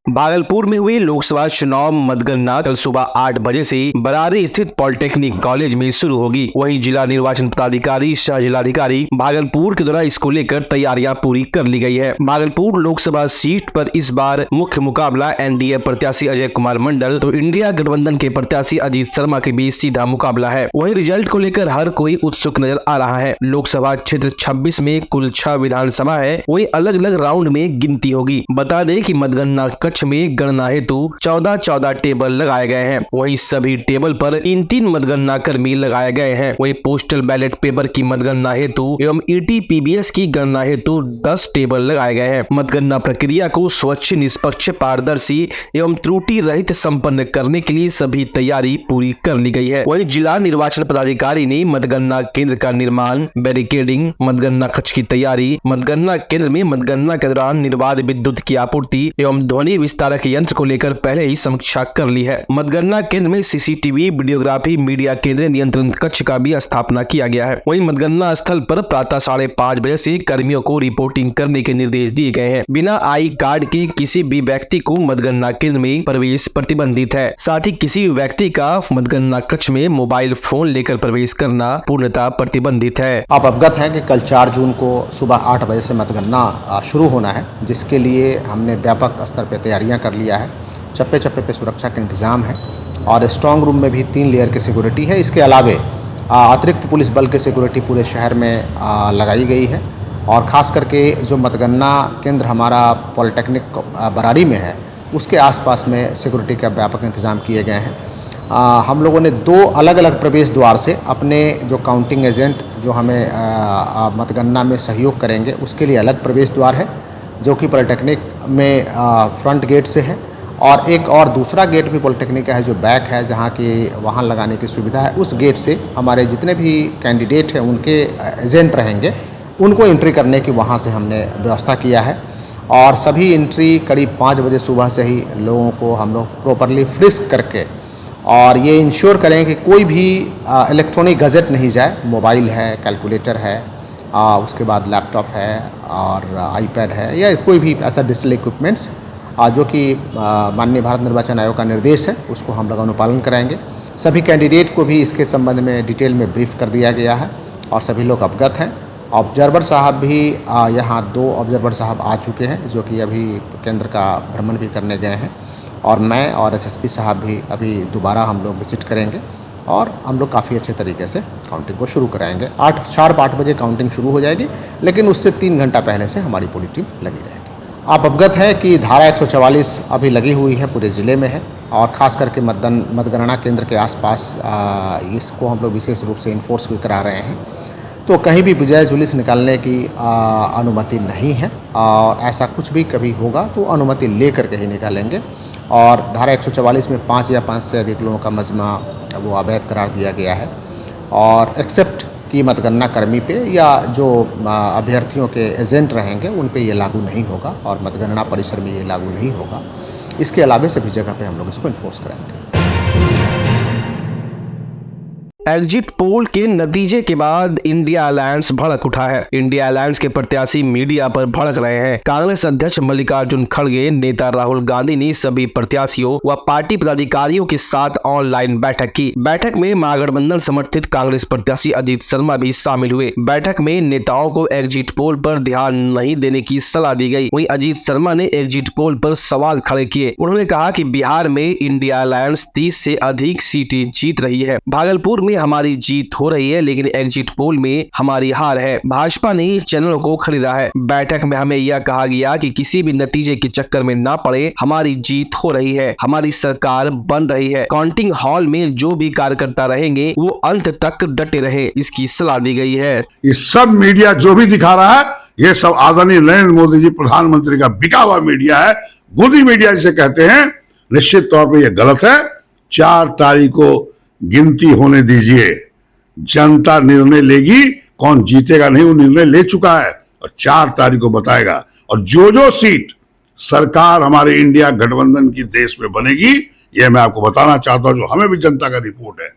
भागलपुर में हुए लोकसभा चुनाव मतगणना कल सुबह 8 बजे से बरारी स्थित पॉलिटेक्निक कॉलेज में शुरू होगी। वहीं जिला निर्वाचन पदाधिकारी सह जिलाधिकारी भागलपुर के द्वारा इसको लेकर तैयारियां पूरी कर ली गई है। भागलपुर लोकसभा सीट पर इस बार मुख्य मुकाबला एनडीए प्रत्याशी अजय कुमार मंडल तो इंडिया गठबंधन के प्रत्याशी अजीत शर्मा के बीच सीधा मुकाबला है। वहीं रिजल्ट को लेकर हर कोई उत्सुक नजर आ रहा है। लोकसभा क्षेत्र 26 में कुल 6 विधानसभा है, वही अलग अलग राउंड में गिनती होगी। बता दें कि मतगणना कक्ष में गणना हेतु 14 टेबल लगाए गए हैं। वहीं सभी टेबल पर 3 मतगणना कर्मी लगाए गए हैं। वहीं पोस्टल बैलेट पेपर की मतगणना हेतु एवं ईटीपीबीएस की गणना हेतु 10 टेबल लगाए गए हैं। मतगणना प्रक्रिया को स्वच्छ, निष्पक्ष, पारदर्शी एवं त्रुटि रहित संपन्न करने के लिए सभी तैयारी पूरी कर ली गई है। वहीं जिला निर्वाचन पदाधिकारी ने मतगणना केंद्र का निर्माण, बैरिकेडिंग, मतगणना कक्ष की तैयारी, मतगणना केंद्र में मतगणना के दौरान निर्बाध विद्युत की आपूर्ति एवं ध्वनि विस्तारक यंत्र को लेकर पहले ही समीक्षा कर ली है। मतगणना केंद्र में सीसीटीवी, वीडियोग्राफी, मीडिया केंद्र, नियंत्रण कक्ष का भी स्थापना किया गया है। वहीं मतगणना स्थल पर प्रातः 5:30 बजे से कर्मियों को रिपोर्टिंग करने के निर्देश दिए गए हैं। बिना आई कार्ड के किसी भी व्यक्ति को मतगणना केंद्र में प्रवेश प्रतिबंधित है। साथ ही किसी भी व्यक्ति का मतगणना कक्ष में मोबाइल फोन लेकर प्रवेश करना पूर्णतः प्रतिबंधित है। आप अवगत हैं कि कल 4 जून को सुबह 8 बजे से मतगणना शुरू होना है, जिसके लिए हमने व्यापक स्तर पर तैयारियां कर लिया है। चप्पे चप्पे पे सुरक्षा का इंतजाम है और स्ट्रांग रूम में भी 3 लेयर की सिक्योरिटी है। इसके अलावे अतिरिक्त पुलिस बल की सिक्योरिटी पूरे शहर में लगाई गई है और ख़ास करके जो मतगणना केंद्र हमारा पॉलिटेक्निक बरारी में है, उसके आसपास में सिक्योरिटी का व्यापक इंतजाम किए गए हैं। हम लोगों ने 2 अलग अलग प्रवेश द्वार से अपने जो काउंटिंग एजेंट जो हमें मतगणना में सहयोग करेंगे, उसके लिए अलग प्रवेश द्वार है जो कि पॉलिटेक्निक में फ्रंट गेट से है, और एक और दूसरा गेट भी पॉलिटेक्निक का है जो बैक है, जहाँ की वाहन लगाने की सुविधा है। उस गेट से हमारे जितने भी कैंडिडेट हैं, उनके एजेंट रहेंगे, उनको एंट्री करने की वहाँ से हमने व्यवस्था किया है। और सभी एंट्री करीब 5 बजे सुबह से ही लोगों को हम लोग प्रॉपरली फ्रिस्क करके और ये इंश्योर करें कि कोई भी इलेक्ट्रॉनिक गजेट नहीं जाए। मोबाइल है, कैलकुलेटर है, उसके बाद लैपटॉप है और आईपैड है या कोई भी ऐसा डिजिटल इक्विपमेंट्स जो कि माननीय भारत निर्वाचन आयोग का निर्देश है, उसको हम लोग अनुपालन कराएंगे। सभी कैंडिडेट को भी इसके संबंध में डिटेल में ब्रीफ कर दिया गया है और सभी लोग अवगत हैं। ऑब्जर्वर साहब भी यहाँ 2 ऑब्जर्वर साहब आ चुके हैं जो कि अभी केंद्र का भ्रमण भी करने गए हैं, और मैं और एसएसपी साहब भी अभी दोबारा हम लोग विजिट करेंगे और हम लोग काफ़ी अच्छे तरीके से काउंटिंग को शुरू कराएंगे। शार्प 8 बजे काउंटिंग शुरू हो जाएगी, लेकिन उससे 3 घंटा पहले से हमारी पूरी टीम लगी रहेगी। आप अवगत हैं कि धारा 144 अभी लगी हुई है, पूरे ज़िले में है, और ख़ास करके मतगणना केंद्र के आसपास इसको हम लोग विशेष रूप से इन्फोर्स भी करा रहे हैं। तो कहीं भी विजय जुलूस निकालने की अनुमति नहीं है, और ऐसा कुछ भी कभी होगा तो अनुमति लेकर के ही निकालेंगे। और धारा 144 में 5 या 5 से अधिक लोगों का मजमा वो अवैध करार दिया गया है, और एक्सेप्ट कि मतगणना कर्मी पे या जो अभ्यर्थियों के एजेंट रहेंगे उन पे ये लागू नहीं होगा, और मतगणना परिसर में ये लागू नहीं होगा। इसके अलावा सभी जगह पे हम लोग इसको इन्फोर्स करेंगे। एग्जिट पोल के नतीजे के बाद इंडिया अलायंस भड़क उठा है। इंडिया अलायंस के प्रत्याशी मीडिया पर भड़क रहे हैं। कांग्रेस अध्यक्ष मल्लिकार्जुन खड़गे, नेता राहुल गांधी ने सभी प्रत्याशियों व पार्टी पदाधिकारियों के साथ ऑनलाइन बैठक की। बैठक में महागठबंधन समर्थित कांग्रेस प्रत्याशी अजीत शर्मा भी शामिल हुए। बैठक में नेताओं को एग्जिट पोल पर ध्यान नहीं देने की सलाह दी गई। वहीं अजीत शर्मा ने एग्जिट पोल पर सवाल खड़े किए। उन्होंने कहा कि बिहार में इंडिया अलायंस 30 से अधिक सीटें जीत रही है। भागलपुर में हमारी जीत हो रही है, लेकिन एग्जिट पोल में हमारी हार है। भाजपा ने चैनलों को खरीदा है। बैठक में हमें यह कहा गया कि किसी भी नतीजे के चक्कर में ना पड़े, हमारी जीत हो रही है, हमारी सरकार बन रही है। काउंटिंग हॉल में जो भी कार्यकर्ता रहेंगे वो अंत तक डटे रहे, इसकी सलाह दी गई है। इस सब मीडिया जो भी दिखा रहा है, ये सब आदरणीय नरेंद्र मोदी जी प्रधानमंत्री का बिका हुआ मीडिया है, गोदी मीडिया जिसे कहते हैं। निश्चित तौर पर यह गलत है। 4 तारीख को गिनती होने दीजिए, जनता निर्णय लेगी, कौन जीतेगा नहीं वो निर्णय ले चुका है, और 4 तारीख को बताएगा। और जो सीट सरकार हमारे इंडिया गठबंधन की देश में बनेगी, ये मैं आपको बताना चाहता हूं, जो हमें भी जनता का रिपोर्ट है।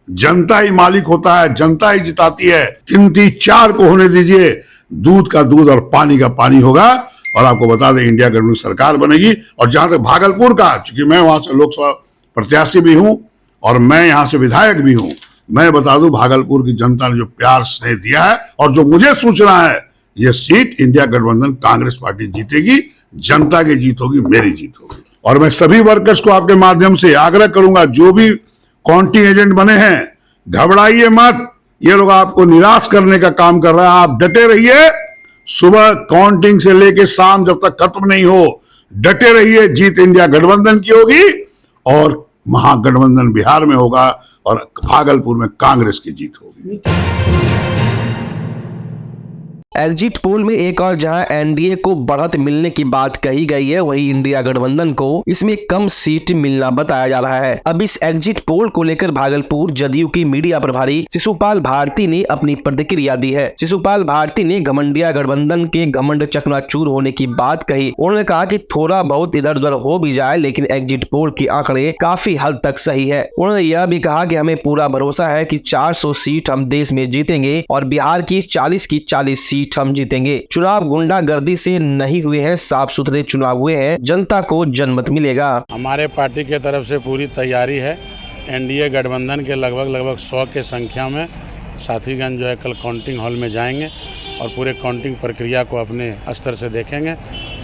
जनता ही मालिक होता है, जनता ही जिताती है। गिनती 4 को होने दीजिए, दूध का दूध और पानी का पानी होगा, और आपको बता दें इंडिया गठबंधन सरकार बनेगी। और जहां तक भागलपुर का, चूंकि मैं वहां से लोकसभा प्रत्याशी भी हूं और मैं यहां से विधायक भी हूं, मैं बता दूं भागलपुर की जनता ने जो प्यार स्नेह दिया है और जो मुझे सूचना है, यह सीट इंडिया गठबंधन कांग्रेस पार्टी जीतेगी, जनता की जीत होगी, मेरी जीत होगी। और मैं सभी वर्कर्स को आपके माध्यम से आग्रह करूंगा, जो भी काउंटिंग एजेंट बने हैं, घबराइए मत, ये लोग आपको निराश करने का काम कर रहा है। आप डटे रहिए, सुबह काउंटिंग से लेके शाम जब तक खत्म नहीं हो, डटे रहिए। जीत इंडिया गठबंधन की होगी और महागठबंधन बिहार में होगा और भागलपुर में कांग्रेस की जीत होगी। एग्जिट पोल में एक और जहां एनडीए को बढ़त मिलने की बात कही गई है, वहीं इंडिया गठबंधन को इसमें कम सीट मिलना बताया जा रहा है। अब इस एग्जिट पोल को लेकर भागलपुर जदयू की मीडिया प्रभारी शिशुपाल भारती ने अपनी प्रतिक्रिया दी है। शिशुपाल भारती ने घमंडिया गठबंधन के घमंड चकनाचूर होने की बात कही। उन्होंने कहा कि थोड़ा बहुत इधर उधर हो भी जाए, लेकिन एग्जिट पोल के आंकड़े काफी हद तक सही है। उन्होंने यह भी कहा कि हमें पूरा भरोसा है कि 400 सीट हम देश में जीतेंगे और बिहार की 40 की 40 सीट हम जीतेंगे। चुनाव गुंडागर्दी से नहीं हुए हैं, साफ सुथरे चुनाव हुए हैं, जनता को जनमत मिलेगा। हमारे पार्टी के तरफ से पूरी तैयारी है। एनडीए गठबंधन के लगभग 100 के संख्या में साथीगण जो है कल काउंटिंग हॉल में जाएंगे और पूरे काउंटिंग प्रक्रिया को अपने स्तर से देखेंगे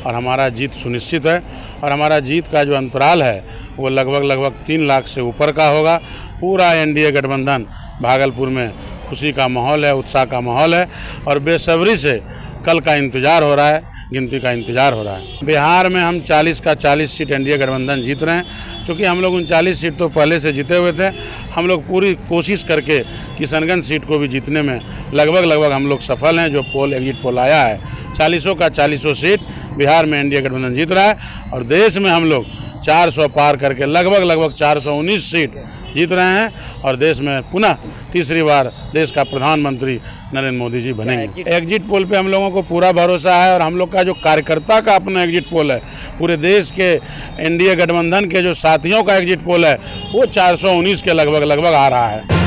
और हमारा जीत सुनिश्चित है। और हमारा जीत का जो अंतराल है वो लगभग 3 लाख से ऊपर का होगा। पूरा एनडीए गठबंधन भागलपुर में खुशी का माहौल है, उत्साह का माहौल है और बेसब्री से कल का इंतज़ार हो रहा है, गिनती का इंतज़ार हो रहा है। बिहार में हम 40 का 40 सीट एनडीए गठबंधन जीत रहे हैं। क्योंकि हम लोग 39 सीट तो पहले से जीते हुए थे, हम लोग पूरी कोशिश करके किशनगंज सीट को भी जीतने में लगभग हम लोग सफल हैं। जो पोल एग्जिट पोल आया है, 40 का 40 सीट बिहार में एनडीए गठबंधन जीत रहा है और देश में हम लोग 400 पार करके लगभग 419 सीट जीत रहे हैं और देश में पुनः तीसरी बार देश का प्रधानमंत्री नरेंद्र मोदी जी बनेंगे। एग्जिट पोल पे हम लोगों को पूरा भरोसा है और हम लोग का जो कार्यकर्ता का अपना एग्जिट पोल है, पूरे देश के एनडीए गठबंधन के जो साथियों का एग्जिट पोल है, वो 419 के लगभग आ रहा है।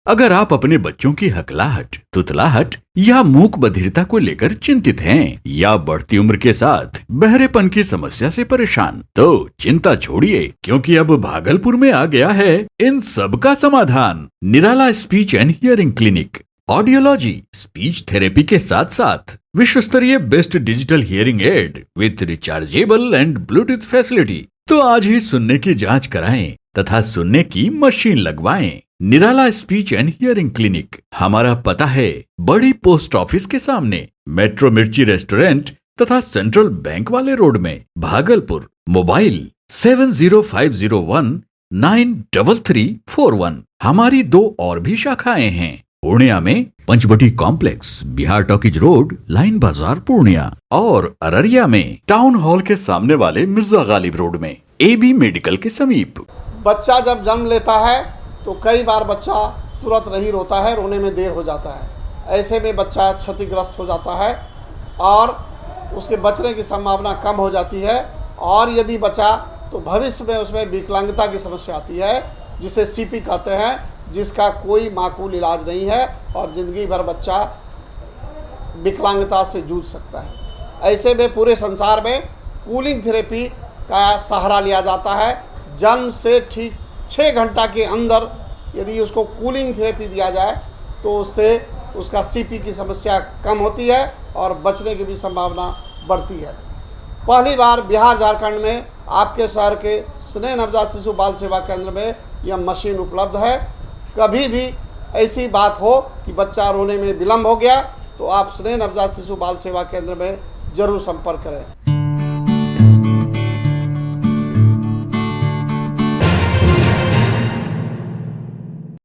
अगर आप अपने बच्चों की हकलाहट, तुतलाहट या मूक बधिरता को लेकर चिंतित हैं या बढ़ती उम्र के साथ बहरेपन की समस्या से परेशान, तो चिंता छोड़िए, क्योंकि अब भागलपुर में आ गया है इन सब का समाधान। Nirala Speech and Hearing Clinic. Audiology, speech therapy के साथ साथ विश्व स्तरीय best digital hearing aid with rechargeable and bluetooth facility. तो आज ही सुनने की जांच कराएं तथा सुनने की मशीन लगवाएं। निराला स्पीच एंड हियरिंग क्लिनिक। हमारा पता है बड़ी पोस्ट ऑफिस के सामने, मेट्रो मिर्ची रेस्टोरेंट तथा सेंट्रल बैंक वाले रोड में, भागलपुर। मोबाइल 7050193341। हमारी 2 और भी शाखाएं हैं, पूर्णिया में Panchvati complex, Bihar talkies road, line बाजार पूर्णिया, और अररिया में टाउन हॉल के सामने वाले मिर्जा गालिब रोड में, AB मेडिकल के समीप। बच्चा जब जन्म लेता है तो कई बार बच्चा तुरंत नहीं रोता है, रोने में देर हो जाता है। ऐसे में बच्चा क्षतिग्रस्त हो जाता है और उसके बचने की संभावना कम हो जाती है। और यदि बचा तो भविष्य में उसमें विकलांगता की समस्या आती है, जिसे CP कहते हैं, जिसका कोई माकूल इलाज नहीं है और ज़िंदगी भर बच्चा विकलांगता से जूझ सकता है। ऐसे में पूरे संसार में कूलिंग थेरेपी का सहारा लिया जाता है। जन्म से ठीक 6 घंटा के अंदर यदि उसको कूलिंग थेरेपी दिया जाए तो उससे उसका CP की समस्या कम होती है और बचने की भी संभावना बढ़ती है। पहली बार बिहार झारखंड में आपके शहर के स्नेह नवजात शिशु बाल सेवा केंद्र में यह मशीन उपलब्ध है। कभी भी ऐसी बात हो कि बच्चा रोने में विलम्ब हो गया तो आप स्नेह नवजात शिशु बाल सेवा केंद्र में जरूर संपर्क करें।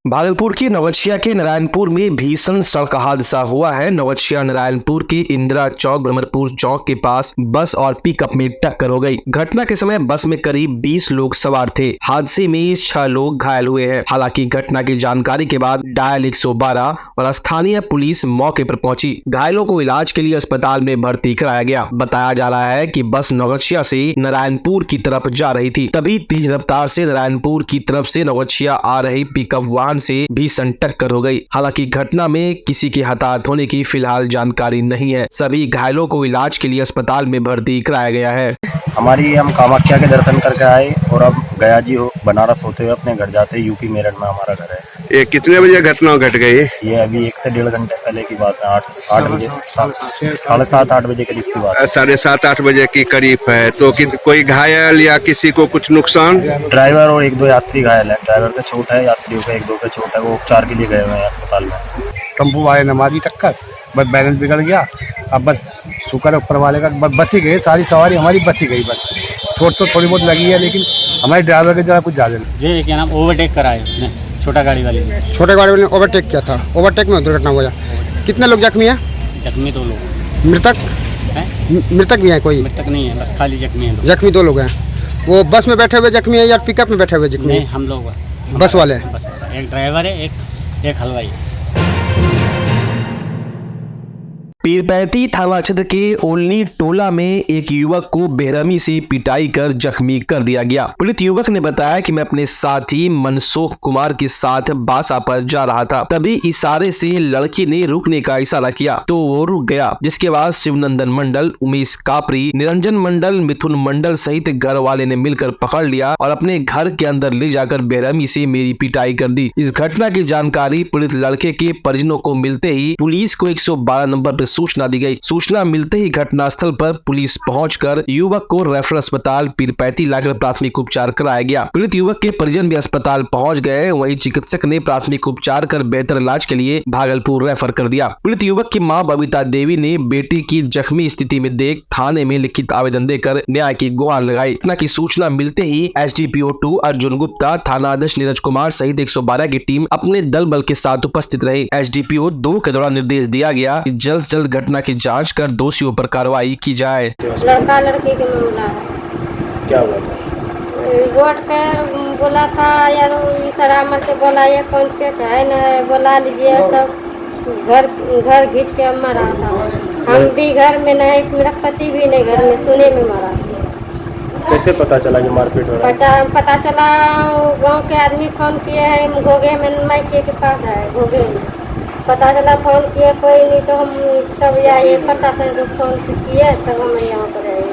भागलपुर के नवगछिया के नारायणपुर में भीषण सड़क हादसा हुआ है। नवगछिया नारायणपुर के इंदिरा चौक ब्रह्मपुर चौक के पास बस और पिकअप में टक्कर हो गई। घटना के समय बस में करीब 20 लोग सवार थे। हादसे में 6 लोग घायल हुए हैं। हालांकि घटना की जानकारी के बाद डायल 112 और स्थानीय पुलिस मौके पर पहुंची। घायलों को इलाज के लिए अस्पताल में भर्ती कराया गया। बताया जा रहा है कि बस नवगछिया से नारायणपुर की तरफ जा रही थी, तभी तेज रफ्तार से नारायणपुर की तरफ से नवगछिया आ रही पिकअप वाहन वाहन से भीषण टक्कर हो गई। हालांकि घटना में किसी के हताहत होने की फिलहाल जानकारी नहीं है। सभी घायलों को इलाज के लिए अस्पताल में भर्ती कराया गया है। हम कामाख्या के दर्शन करके आए और अब गया जी हो बनारस होते हुए अपने घर जाते। यूपी मेरठ में हमारा घर है। ये कितने बजे घटना घट गई? ये अभी 1 से 1.5 घंटे पहले की बात है। 8 बजे 7:30-8 बजे करीब की बात है। 7:30-8 बजे की करीब है। तो कोई घायल या किसी को कुछ नुकसान? ड्राइवर और 1-2 यात्री घायल है। ड्राइवर का चोट है, यात्रियों का 1-2 का चोट है। वो उपचार के लिए गए हुए हैं अस्पताल में। टेम्पो वाले ने मारी टक्कर, बस बैलेंस बिगड़ गया। अब बस शुक्र है ऊपर वाले का, बच ही गए। सारी सवारी हमारी बच ही गई। बस चोट तो थोड़ी बहुत लगी है, लेकिन हमारे ड्राइवर के जरा कुछ ज़्यादा नहीं। जी क्या नाम ओवरटेक कराए उसने, छोटा गाड़ी वाले ने। छोटे गाड़ी वाले ने ओवरटेक किया था। ओवरटेक में दुर्घटना हुआ। कितने लोग जख्मी हैं? जख्मी 2 लोग। मृतक भी हैं? कोई मृतक नहीं है, बस खाली जख्मी है। जख्मी 2 लोग हैं। वो बस में बैठे हुए जख्मी है या पिकअप में बैठे हुए जख्मी? नहीं, हम लोग बस वाले। एक ड्राइवर है, एक हलवाई। पीरपैंती थाना क्षेत्र के ओलनी टोला में एक युवक को बेरहमी से पिटाई कर जख्मी कर दिया गया। पीड़ित युवक ने बताया कि मैं अपने साथी मनसुख कुमार के साथ बासा पर जा रहा था, तभी इशारे से लड़की ने रुकने का इशारा किया तो वो रुक गया। जिसके बाद शिवनंदन मंडल, उमेश कापरी, निरंजन मंडल, मिथुन मंडल सहित घर वाले ने मिलकर पकड़ लिया और अपने घर के अंदर ले जाकर बेरहमी से मेरी पिटाई कर दी। इस घटना की जानकारी पीड़ित लड़के के परिजनों को मिलते ही पुलिस को 112 नंबर पर सूचना दी गई। सूचना मिलते ही घटनास्थल पर पुलिस पहुंचकर युवक को रेफरल अस्पताल पीरपैंती लाकर प्राथमिक उपचार कराया गया। पीड़ित युवक के परिजन भी अस्पताल पहुंच गए। वहीं चिकित्सक ने प्राथमिक उपचार कर बेहतर इलाज के लिए भागलपुर रेफर कर दिया। पीड़ित युवक की मां बबीता देवी ने बेटी की जख्मी स्थिति में देख थाने में लिखित आवेदन देकर न्याय की गुहार लगाई। घटना की सूचना मिलते ही SDPO 2 अर्जुन गुप्ता, थाना अध्यक्ष नीरज कुमार सहित 112 की टीम अपने दल बल के साथ उपस्थित रही। SDPO 2 के द्वारा निर्देश दिया गया कि जल्द से जल्द घटना की जांच कर दोषियों पर कार्रवाई की जाए। लड़का लड़की के मामला है। क्या हुआ था? रोड पे बोला था यार, इशारा मार के बोला ये कौन के है न, बोला लीजिए सब। घर घिंच के मारा था। हम भी घर में नहीं, मेरा पति भी नहीं घर में, सुने में मारा। कैसे पता चला कि मारपीट हो रहा है? पता चला गांव के आदमी फोन किए हैं। घोगे में मायके के पास है, घोगे में पता चला। फोन किए कोई नहीं तो हम सब आए, प्रशासन को फोन किए तब हम यहाँ पर आए।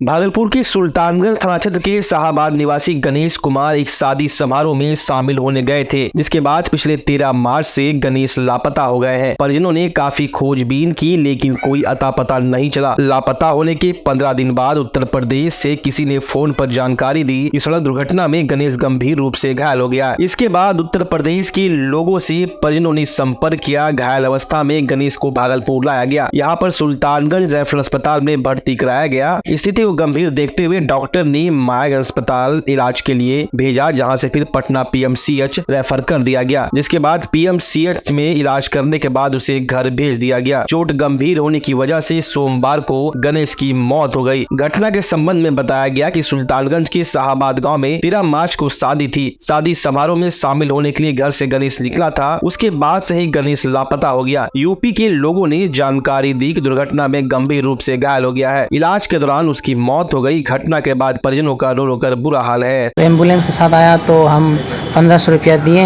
भागलपुर के सुल्तानगंज थाना क्षेत्र के शाहबाद निवासी गणेश कुमार एक शादी समारोह में शामिल होने गए थे, जिसके बाद पिछले 13 मार्च से गणेश लापता हो गए हैं। परिजनों ने काफी खोजबीन की लेकिन कोई अता पता नहीं चला। लापता होने के 15 दिन बाद उत्तर प्रदेश से किसी ने फोन पर जानकारी दी कि सड़क दुर्घटना में गणेश गंभीर रूप से घायल हो गया। इसके बाद उत्तर प्रदेश के लोगों से परिजनों ने संपर्क किया। घायल अवस्था में गणेश को भागलपुर लाया गया। यहाँ पर सुल्तानगंज रेफरल अस्पताल में भर्ती कराया गया। स्थिति गंभीर देखते हुए डॉक्टर ने मायागंज अस्पताल इलाज के लिए भेजा, जहां से फिर पटना PMCH रेफर कर दिया गया। जिसके बाद PMCH में इलाज करने के बाद उसे घर भेज दिया गया। चोट गंभीर होने की वजह से सोमवार को गणेश की मौत हो गई। घटना के संबंध में बताया गया कि सुल्तानगंज के शाहबाद गांव में 13 मार्च को शादी थी। शादी समारोह में शामिल होने के लिए घर से गणेश निकला था। उसके बाद से ही गणेश लापता हो गया। यूपी के लोगों ने जानकारी दी कि दुर्घटना में गंभीर रूप से घायल हो गया है। इलाज के दौरान उसकी मौत हो गई। घटना के बाद परिजनों का रो रो कर बुरा हाल है। तो एम्बुलेंस के साथ आया तो हम 1500 रुपया दिए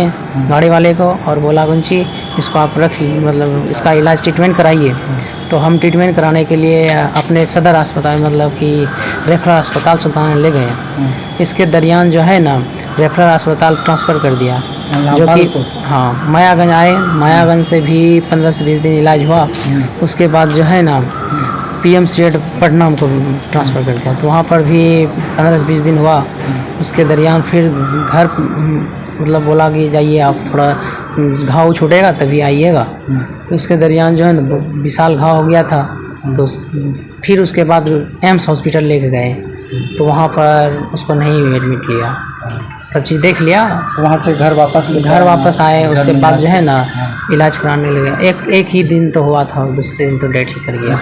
गाड़ी वाले को और बोला गुंची इसको आप रख, मतलब इसका इलाज ट्रीटमेंट कराइए। तो हम ट्रीटमेंट कराने के लिए अपने सदर अस्पताल मतलब कि रेफरल अस्पताल सुल्तान ले गए। इसके दरमियान जो है ना रेफरल अस्पताल ट्रांसफ़र कर दिया, जो कि हाँ मायागंज आए। मायागंज से भी 15 से 20 दिन इलाज हुआ। उसके बाद जो है ना PMCH पटना हमको ट्रांसफ़र कर दिया। तो वहाँ पर भी 15 से 20 दिन हुआ। उसके दरमियान फिर घर मतलब बोला कि जाइए आप, थोड़ा घाव छूटेगा तभी आइएगा। तो उसके दरमियान जो है ना विशाल घाव हो गया था। तो फिर उसके बाद एम्स हॉस्पिटल लेके गए तो वहाँ पर उसको नहीं एडमिट लिया। सब चीज़ देख लिया तो वहाँ से घर वापस आए। उसके बाद जो है ना इलाज कराने लगे। एक ही दिन तो हुआ था, दूसरे दिन तो डेथ ही कर गया।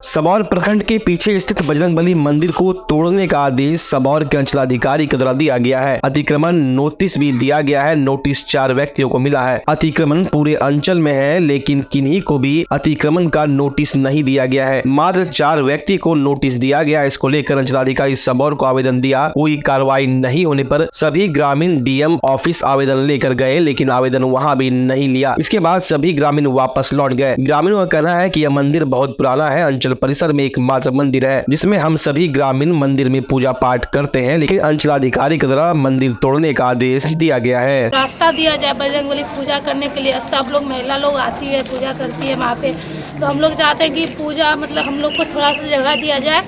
सबौर प्रखंड के पीछे स्थित बजरंगबली मंदिर को तोड़ने का आदेश सबौर के अंचलाधिकारी के द्वारा दिया गया है। अतिक्रमण नोटिस भी दिया गया है। नोटिस 4 व्यक्तियों को मिला है। अतिक्रमण पूरे अंचल में है, लेकिन किन्हीं को भी अतिक्रमण का नोटिस नहीं दिया गया है। मात्र 4 व्यक्ति को नोटिस दिया गया। इसको लेकर अंचलाधिकारी सबौर को आवेदन दिया। कोई कार्रवाई नहीं होने पर सभी ग्रामीण डीएम ऑफिस आवेदन लेकर गए, लेकिन आवेदन वहाँ भी नहीं लिया। इसके बाद सभी ग्रामीण वापस लौट गए। ग्रामीणों का कहना है कि यह मंदिर बहुत पुराना है। अंचल परिसर में एकमात्र मंदिर है जिसमें हम सभी ग्रामीण मंदिर में पूजा पाठ करते हैं, लेकिन अंचलाधिकारी के द्वारा मंदिर तोड़ने का आदेश दिया गया है। रास्ता दिया जाए बजरंगबली पूजा करने के लिए। सब लोग महिला लोग आती है, पूजा करती है वहाँ पे। तो हम लोग चाहते हैं कि पूजा मतलब हम लोग को थोड़ा सा जगह दिया जाए।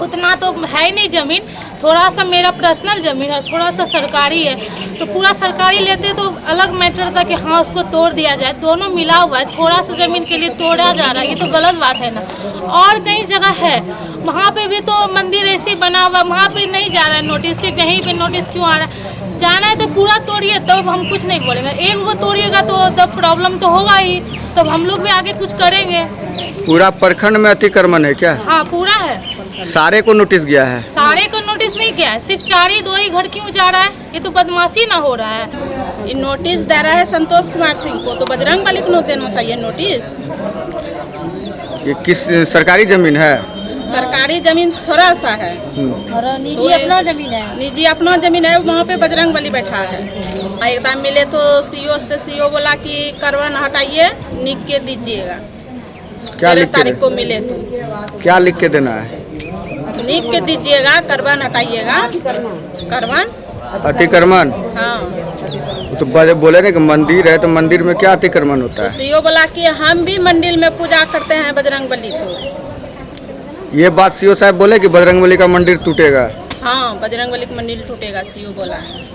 उतना तो है नहीं जमीन, थोड़ा सा मेरा पर्सनल जमीन है, थोड़ा सा सरकारी है। तो पूरा सरकारी लेते तो अलग मैटर था कि हाँ उसको तोड़ दिया जाए। दोनों मिला हुआ है, थोड़ा सा जमीन के लिए तोड़ा जा रहा है, ये तो गलत बात है ना। और कई जगह है वहाँ पे भी तो मंदिर ऐसे ही बना हुआ, वहाँ पे नहीं जा रहा है नोटिस। सिर्फ यहीं पे नोटिस क्यों आ रहा है? जाना है तो पूरा तोड़िए, तब हम कुछ नहीं बोलेंगे। एक को तोड़िएगा तो तब प्रॉब्लम तो होगा ही, तब हम लोग भी आगे कुछ करेंगे। पूरा प्रखंड में अतिक्रमण है क्या? हाँ पूरा है। सारे को नोटिस गया है? सारे को नोटिस नहीं किया है, सिर्फ 4 ही 2 ही घर क्यों जा रहा है? ये तो बदमाशी ना हो रहा है। ये नोटिस दे रहा है संतोष कुमार सिंह को, तो बजरंगबली को देना चाहिए नोटिस। ये किस सरकारी जमीन है? सरकारी जमीन थोड़ा सा है और निजी अपना जमीन है। निजी अपना जमीन है, वहाँ पे बजरंगबली बैठा है। एकदम मिले तो सीओ से सीओ बोला कि करवन हटाइए, लिख के दीजिएगा। क्या लिख के तारीख को मिले तो क्या लिख के देना है? लिख के दीजिएगा, करवन हटाइएगा। करवन अतिक्रमण? हाँ। तो बोले ना कि मंदिर है, तो मंदिर में क्या अतिक्रमण होता है? सीओ बोला कि हम भी मंदिर में पूजा करते हैं बजरंगबली को। ये बात सीओ साहब बोले कि बजरंगबली का मंदिर टूटेगा? हाँ बजरंगबली का मंदिर टूटेगा, सीओ बोला है।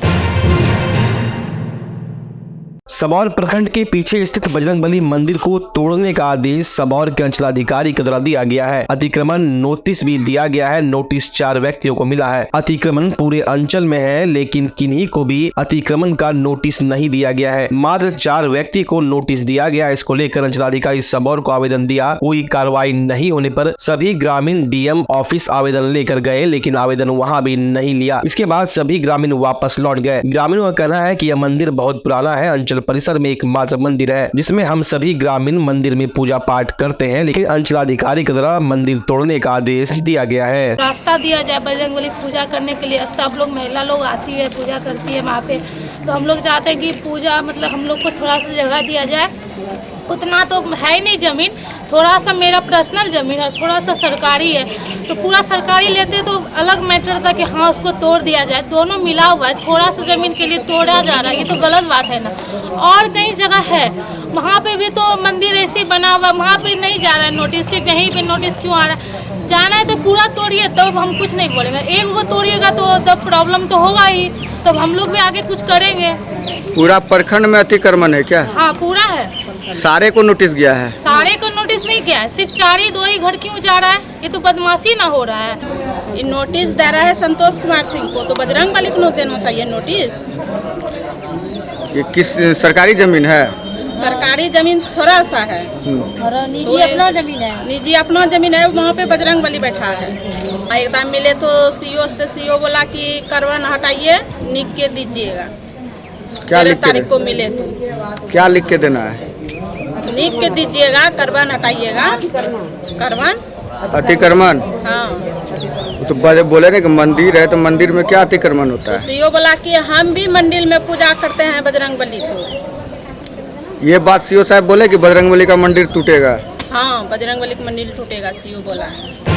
सबौर प्रखंड के पीछे स्थित बजरंगबली मंदिर को तोड़ने का आदेश सबौर के अंचलाधिकारी के द्वारा दिया गया है। अतिक्रमण नोटिस भी दिया गया है। नोटिस 4 व्यक्तियों को मिला है। अतिक्रमण पूरे अंचल में है, लेकिन किन्हीं को भी अतिक्रमण का नोटिस नहीं दिया गया है। मात्र 4 व्यक्ति को नोटिस दिया गया। इसको लेकर अंचलाधिकारी सबौर को आवेदन दिया। कोई कार्रवाई नहीं होने पर सभी ग्रामीण डीएम ऑफिस आवेदन लेकर गए, लेकिन आवेदन वहाँ भी नहीं लिया। इसके बाद सभी ग्रामीण वापस लौट गए। ग्रामीणों का कहना है कि यह मंदिर बहुत पुराना है। अंचल परिसर में एकमात्र मंदिर है जिसमें हम सभी ग्रामीण मंदिर में पूजा पाठ करते हैं, लेकिन अंचलाधिकारी के द्वारा मंदिर तोड़ने का आदेश दिया गया है। रास्ता दिया जाए बजरंगबली पूजा करने के लिए। सब लोग महिला लोग आती है, पूजा करती है वहाँ पे। तो हम लोग चाहते हैं कि पूजा मतलब हम लोग को थोड़ा सा जगह दिया जाए। उतना तो है नहीं जमीन, थोड़ा सा मेरा पर्सनल जमीन है, थोड़ा सा सरकारी है। तो पूरा सरकारी लेते तो अलग मैटर था कि हाँ उसको तोड़ दिया जाए। दोनों मिला हुआ है, थोड़ा सा जमीन के लिए तोड़ा जा रहा है, ये तो गलत बात है ना। और कई जगह है वहाँ पे भी तो मंदिर ऐसे ही बना हुआ, वहाँ पे नहीं जा रहा है नोटिस। सिर्फ यहीं पे नोटिस क्यों आ रहा है? जाना है तो पूरा तोड़िए, तब हम कुछ नहीं बोलेंगे। एक को तोड़िएगा तो तब प्रॉब्लम तो होगा ही, तब हम लोग भी आगे कुछ करेंगे। पूरा प्रखंड में अतिक्रमण है क्या? हाँ पूरा है। सारे को नोटिस गया है? सारे को नोटिस नहीं किया है, सिर्फ 4 ही 2 ही घर क्यों जा रहा है? ये तो बदमाशी ना हो रहा है। ये नोटिस दे रहा है संतोष कुमार सिंह को, तो बजरंगबली को देना चाहिए नोटिस। ये किस सरकारी जमीन है? सरकारी जमीन थोड़ा सा है और निजी अपना जमीन है। निजी अपना जमीन है, वहाँ पे बजरंगबली बैठा है। एकदम मिले तो सीओ से सीओ बोला कि करवन हटाइए, लिख के दीजिएगा। क्या लिख तारीख को मिले तो क्या लिख के देना है? लिख के दीजिएगा, करवन हटाइएगा। करवन अतिक्रमण? हाँ। तो बोले ना कि मंदिर है, तो मंदिर में क्या अतिक्रमण होता है? सीओ बोला कि हम भी मंदिर में पूजा करते हैं बजरंगबली को। ये बात सीओ साहब बोले कि बजरंगबली का मंदिर टूटेगा? हाँ बजरंगबली का मंदिर टूटेगा, सीओ बोला है।